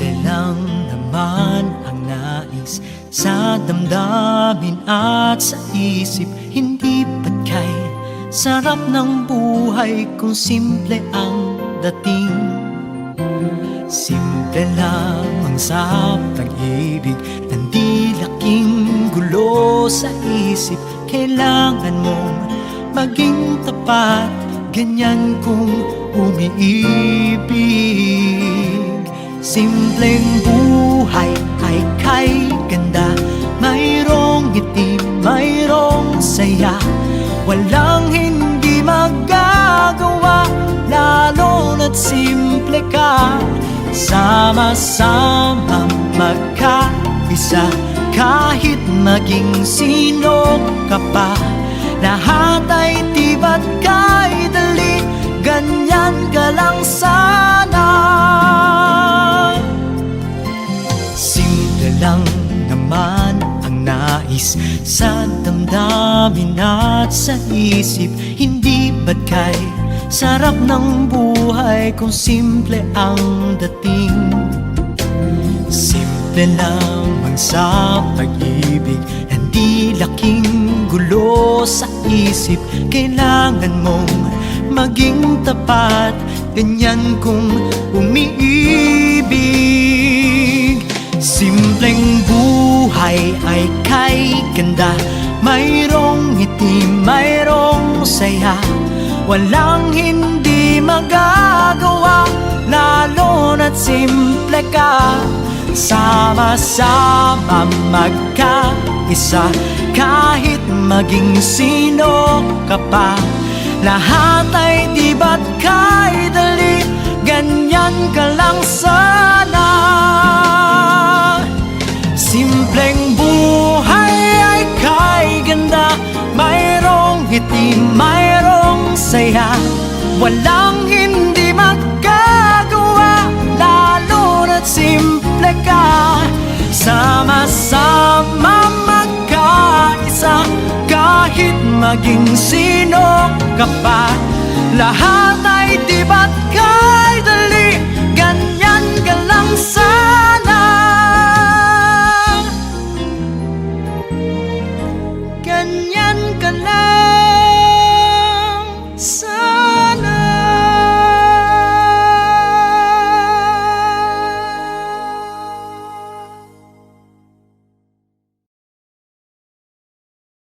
Simple lang naman ang nais sa damdamin at sa isip. Hindi ba't kay sarap ng buhay kung simple ang dating? Simple lamang sa pag-ibig, nandi laking gulo sa isip. Kailangan mong maging tapat, ganyan kung umiibig. Simpleng buhay ay kay ganda, mayroong ngiti, mayroong saya. Walang hindi magagawa, lalo na't simple ka. Sama-sama magkaisa, kahit maging sino ka pa. Lahat ay di ba't kay dali, ganyan ka lang sana. Simple lang naman ang nais sa damdamin at sa isip. Hindi ba't kay sarap ng buhay kung simple ang dating? Simple lamang sa pag-ibig, hindi laking gulo sa isip. Kailangan mong maging tapat, ganyan kung umiibig. Simpleng buhay ay kay ganda, mayroong ngiti, mayroong saya. Walang hindi magagawa, lalo na't simple ka. Sama-sama magkaisa, kahit maging sino ka pa. Lahat ay di ba't kay dali, ganyan ka lang sana. Simpleng buhay ay kay ganda, mayroong ngiti, mayroong saya. Walang hindi magagawa, lalo na't simple ka. Sama-sama magkaisa, kahit maging sino ka pa. Lahat ay di ba't kay dali,